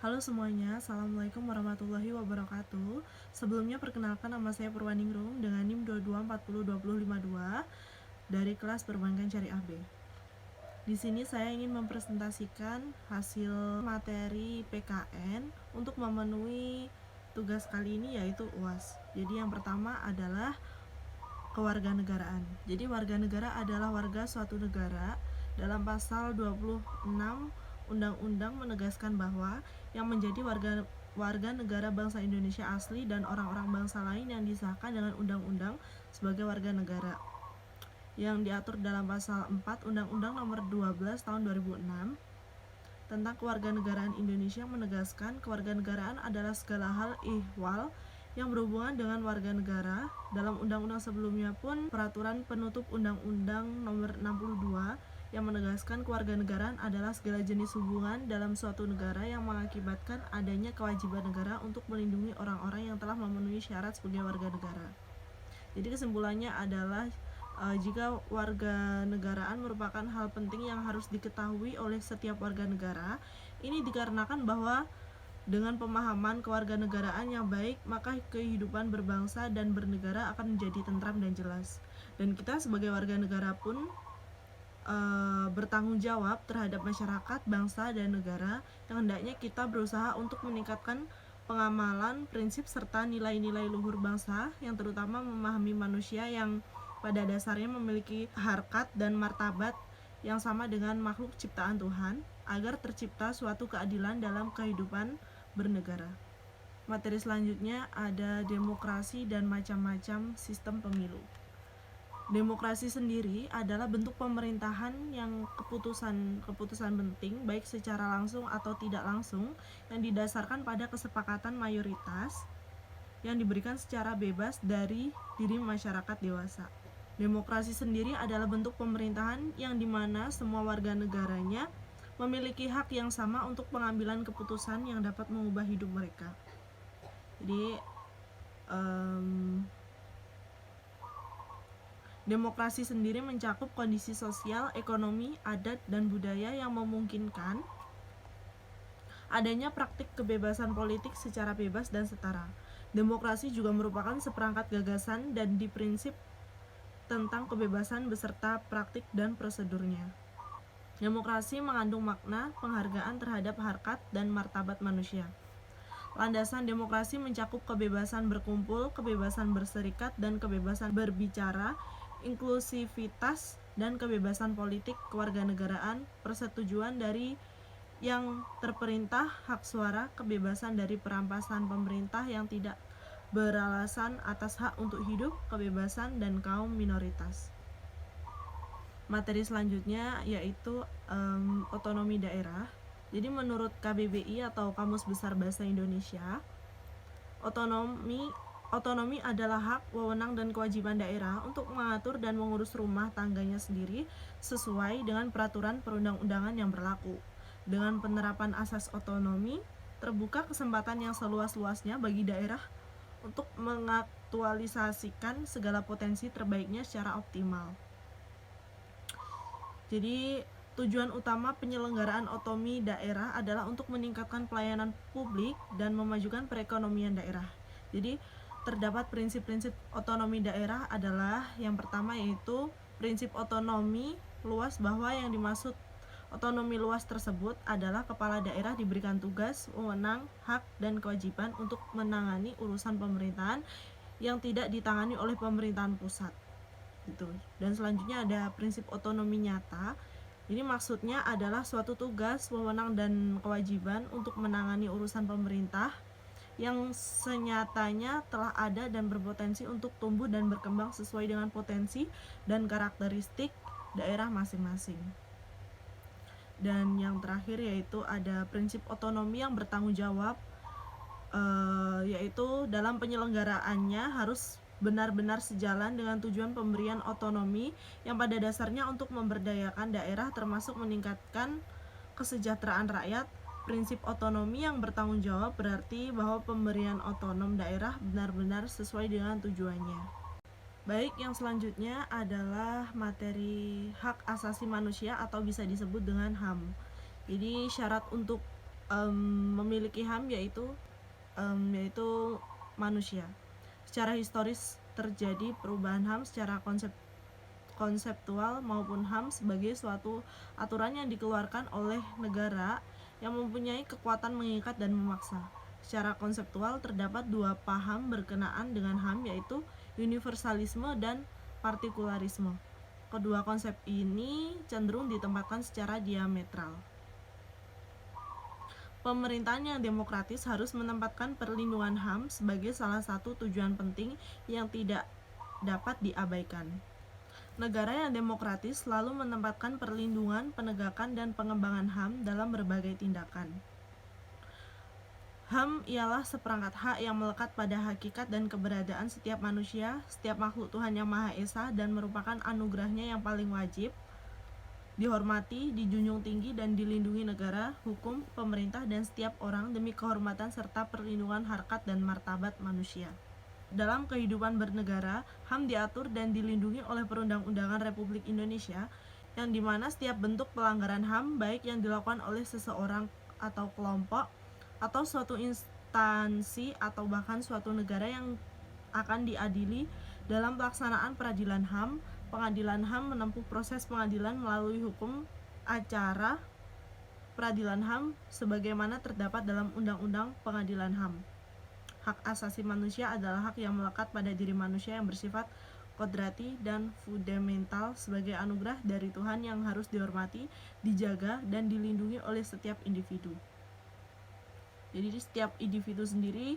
Halo semuanya, Assalamualaikum warahmatullahi wabarakatuh. Sebelumnya perkenalkan, nama saya Purwaningrum dengan NIM 22402052 dari kelas Perbankan Syariah B. Di sini saya ingin mempresentasikan hasil materi PKN untuk memenuhi tugas kali ini, yaitu UAS. Jadi yang pertama adalah kewarganegaraan. Jadi warga negara adalah warga suatu negara. Dalam pasal 26 Undang-Undang menegaskan bahwa yang menjadi warga negara bangsa Indonesia asli dan orang-orang bangsa lain yang disahkan dengan undang-undang sebagai warga negara, yang diatur dalam pasal 4 Undang-Undang Nomor 12 Tahun 2006 tentang kewarganegaraan Indonesia, menegaskan kewarganegaraan adalah segala hal ihwal yang berhubungan dengan warga negara. Dalam undang-undang sebelumnya pun, peraturan penutup Undang-Undang Nomor 62 yang menegaskan kewarganegaraan adalah segala jenis hubungan dalam suatu negara yang mengakibatkan adanya kewajiban negara untuk melindungi orang-orang yang telah memenuhi syarat sebagai warga negara. Jadi kesimpulannya adalah jika warga negaraan merupakan hal penting yang harus diketahui oleh setiap warga negara. Ini dikarenakan bahwa dengan pemahaman kewarganegaraan yang baik, maka kehidupan berbangsa dan bernegara akan menjadi tentram dan jelas. Dan kita sebagai warga negara pun bertanggung jawab terhadap masyarakat, bangsa, dan negara, yang hendaknya kita berusaha untuk meningkatkan pengamalan prinsip serta nilai-nilai luhur bangsa, yang terutama memahami manusia yang pada dasarnya memiliki harkat dan martabat yang sama dengan makhluk ciptaan Tuhan, agar tercipta suatu keadilan dalam kehidupan bernegara. Materi selanjutnya ada demokrasi dan macam-macam sistem pemilu. Demokrasi sendiri adalah bentuk pemerintahan yang keputusan penting, baik secara langsung atau tidak langsung, yang didasarkan pada kesepakatan mayoritas yang diberikan secara bebas dari diri masyarakat dewasa. Demokrasi sendiri adalah bentuk pemerintahan yang dimana semua warga negaranya memiliki hak yang sama untuk pengambilan keputusan yang dapat mengubah hidup mereka. Jadi demokrasi sendiri mencakup kondisi sosial, ekonomi, adat, dan budaya yang memungkinkan adanya praktik kebebasan politik secara bebas dan setara. Demokrasi juga merupakan seperangkat gagasan dan prinsip tentang kebebasan beserta praktik dan prosedurnya. Demokrasi mengandung makna penghargaan terhadap harkat dan martabat manusia. Landasan demokrasi mencakup kebebasan berkumpul, kebebasan berserikat, dan kebebasan berbicara, inklusivitas, dan kebebasan politik, kewarganegaraan, persetujuan dari yang terperintah, hak suara, kebebasan dari perampasan pemerintah yang tidak beralasan atas hak untuk hidup, kebebasan, dan kaum minoritas. Materi selanjutnya yaitu otonomi daerah. Jadi menurut KBBI atau Kamus Besar Bahasa Indonesia, otonomi adalah hak, wewenang, dan kewajiban daerah untuk mengatur dan mengurus rumah tangganya sendiri sesuai dengan peraturan perundang-undangan yang berlaku. Dengan penerapan asas otonomi, terbuka kesempatan yang seluas-luasnya bagi daerah untuk mengaktualisasikan segala potensi terbaiknya secara optimal. Jadi tujuan utama penyelenggaraan otonomi daerah adalah untuk meningkatkan pelayanan publik dan memajukan perekonomian daerah. Jadi terdapat prinsip-prinsip otonomi daerah adalah yang pertama yaitu prinsip otonomi luas, bahwa yang dimaksud otonomi luas tersebut adalah kepala daerah diberikan tugas, wewenang, hak, dan kewajiban untuk menangani urusan pemerintahan yang tidak ditangani oleh pemerintahan pusat. Gitu. Dan selanjutnya ada prinsip otonomi nyata. Ini maksudnya adalah suatu tugas, wewenang, dan kewajiban untuk menangani urusan pemerintah yang senyatanya telah ada dan berpotensi untuk tumbuh dan berkembang sesuai dengan potensi dan karakteristik daerah masing-masing. Dan yang terakhir yaitu ada prinsip otonomi yang bertanggung jawab, yaitu dalam penyelenggaraannya harus benar-benar sejalan dengan tujuan pemberian otonomi yang pada dasarnya untuk memberdayakan daerah termasuk meningkatkan kesejahteraan rakyat. Prinsip otonomi yang bertanggung jawab berarti bahwa pemberian otonom daerah benar-benar sesuai dengan tujuannya. Baik, yang selanjutnya adalah materi hak asasi manusia atau bisa disebut dengan HAM. Jadi syarat untuk memiliki HAM yaitu manusia. Secara historis terjadi perubahan HAM secara konseptual maupun HAM sebagai suatu aturan yang dikeluarkan oleh negara yang mempunyai kekuatan mengikat dan memaksa. Secara konseptual terdapat dua paham berkenaan dengan HAM, yaitu universalisme dan partikularisme. Kedua konsep ini cenderung ditempatkan secara diametral. Pemerintahan yang demokratis harus menempatkan perlindungan HAM sebagai salah satu tujuan penting yang tidak dapat diabaikan. Negara yang demokratis selalu menempatkan perlindungan, penegakan, dan pengembangan HAM dalam berbagai tindakan. HAM ialah seperangkat hak yang melekat pada hakikat dan keberadaan setiap manusia, setiap makhluk Tuhan Yang Maha Esa, dan merupakan anugerahnya yang paling wajib dihormati, dijunjung tinggi, dan dilindungi negara, hukum, pemerintah, dan setiap orang demi kehormatan serta perlindungan harkat dan martabat manusia. Dalam kehidupan bernegara, HAM diatur dan dilindungi oleh Perundang-undangan Republik Indonesia, yang dimana setiap bentuk pelanggaran HAM, baik yang dilakukan oleh seseorang atau kelompok, atau suatu instansi, atau bahkan suatu negara yang akan diadili dalam pelaksanaan peradilan HAM, pengadilan HAM menempuh proses pengadilan melalui hukum acara peradilan HAM sebagaimana terdapat dalam Undang-Undang Pengadilan HAM. Hak asasi manusia adalah hak yang melekat pada diri manusia yang bersifat kodrati dan fundamental sebagai anugerah dari Tuhan yang harus dihormati, dijaga, dan dilindungi oleh setiap individu. Jadi setiap individu sendiri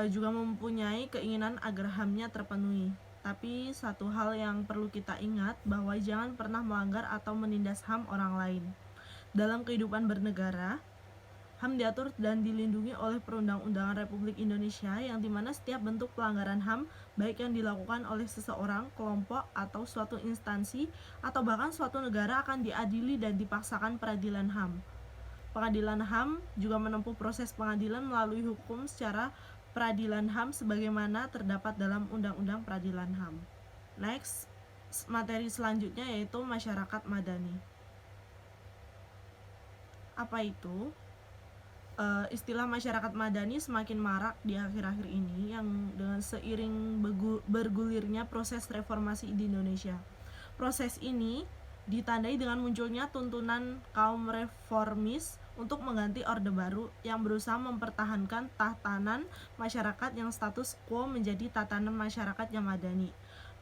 juga mempunyai keinginan agar HAM-nya terpenuhi. Tapi satu hal yang perlu kita ingat bahwa jangan pernah melanggar atau menindas HAM orang lain. Dalam kehidupan bernegara, HAM diatur dan dilindungi oleh Perundang-undangan Republik Indonesia, yang dimana setiap bentuk pelanggaran HAM, baik yang dilakukan oleh seseorang, kelompok, atau suatu instansi, atau bahkan suatu negara akan diadili dan dipaksakan peradilan HAM. Pengadilan HAM juga menempuh proses pengadilan melalui hukum secara peradilan HAM sebagaimana terdapat dalam Undang-Undang Peradilan HAM. Next, materi selanjutnya yaitu masyarakat madani. Apa itu? Istilah masyarakat madani semakin marak di akhir-akhir ini yang dengan seiring bergulirnya proses reformasi di Indonesia. Proses ini ditandai dengan munculnya tuntunan kaum reformis untuk mengganti Orde Baru yang berusaha mempertahankan tatanan masyarakat yang status quo menjadi tatanan masyarakat yang madani.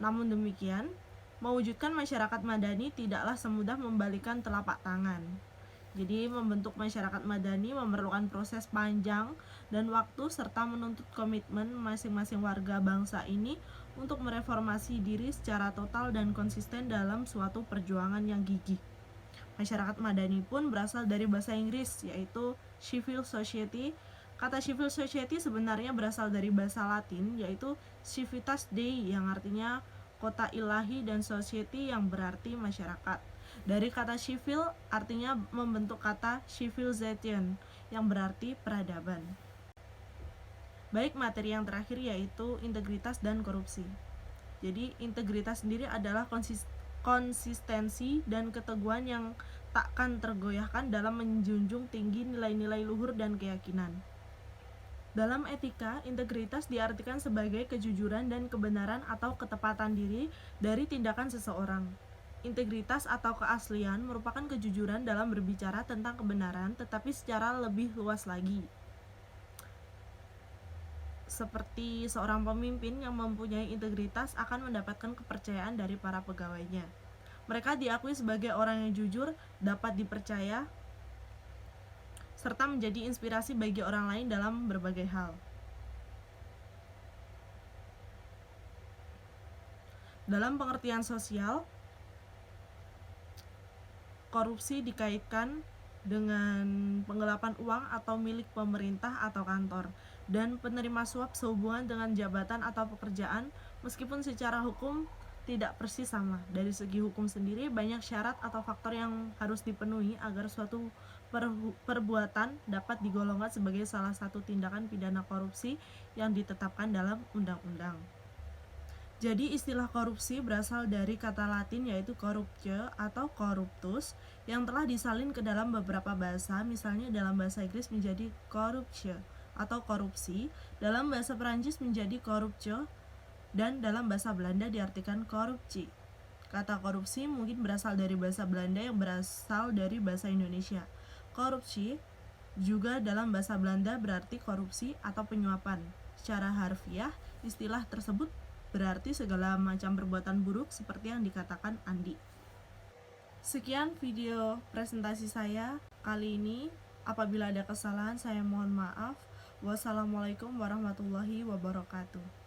Namun demikian, mewujudkan masyarakat madani tidaklah semudah membalikan telapak tangan. Jadi membentuk masyarakat madani memerlukan proses panjang dan waktu serta menuntut komitmen masing-masing warga bangsa ini untuk mereformasi diri secara total dan konsisten dalam suatu perjuangan yang gigih. Masyarakat madani pun berasal dari bahasa Inggris yaitu civil society. Kata civil society sebenarnya berasal dari bahasa Latin yaitu civitas Dei yang artinya kota ilahi dan society yang berarti masyarakat. Dari kata civil artinya membentuk kata civilization yang berarti peradaban. Baik, materi yang terakhir yaitu integritas dan korupsi. Jadi integritas sendiri adalah konsistensi dan keteguhan yang takkan tergoyahkan dalam menjunjung tinggi nilai-nilai luhur dan keyakinan. Dalam etika, integritas diartikan sebagai kejujuran dan kebenaran atau ketepatan diri dari tindakan seseorang. Integritas atau keaslian merupakan kejujuran dalam berbicara tentang kebenaran, tetapi secara lebih luas lagi. Seperti seorang pemimpin yang mempunyai integritas akan mendapatkan kepercayaan dari para pegawainya. Mereka diakui sebagai orang yang jujur, dapat dipercaya, serta menjadi inspirasi bagi orang lain dalam berbagai hal. Dalam pengertian sosial, korupsi dikaitkan dengan penggelapan uang atau milik pemerintah atau kantor, dan penerima suap sehubungan dengan jabatan atau pekerjaan meskipun secara hukum tidak persis sama. Dari segi hukum sendiri banyak syarat atau faktor yang harus dipenuhi agar suatu perbuatan dapat digolongkan sebagai salah satu tindakan pidana korupsi yang ditetapkan dalam undang-undang. Jadi istilah korupsi berasal dari kata Latin yaitu corruptio atau corruptus yang telah disalin ke dalam beberapa bahasa, misalnya dalam bahasa Inggris menjadi corruption atau korupsi, dalam bahasa Perancis menjadi corruptio, dan dalam bahasa Belanda diartikan korupsi. Kata korupsi mungkin berasal dari bahasa Belanda yang berasal dari bahasa Indonesia. Korupsi juga dalam bahasa Belanda berarti korupsi atau penyuapan. Secara harfiah, istilah tersebut berarti segala macam perbuatan buruk seperti yang dikatakan Andi. Sekian video presentasi saya kali ini. Apabila ada kesalahan saya mohon maaf. Wassalamualaikum warahmatullahi wabarakatuh.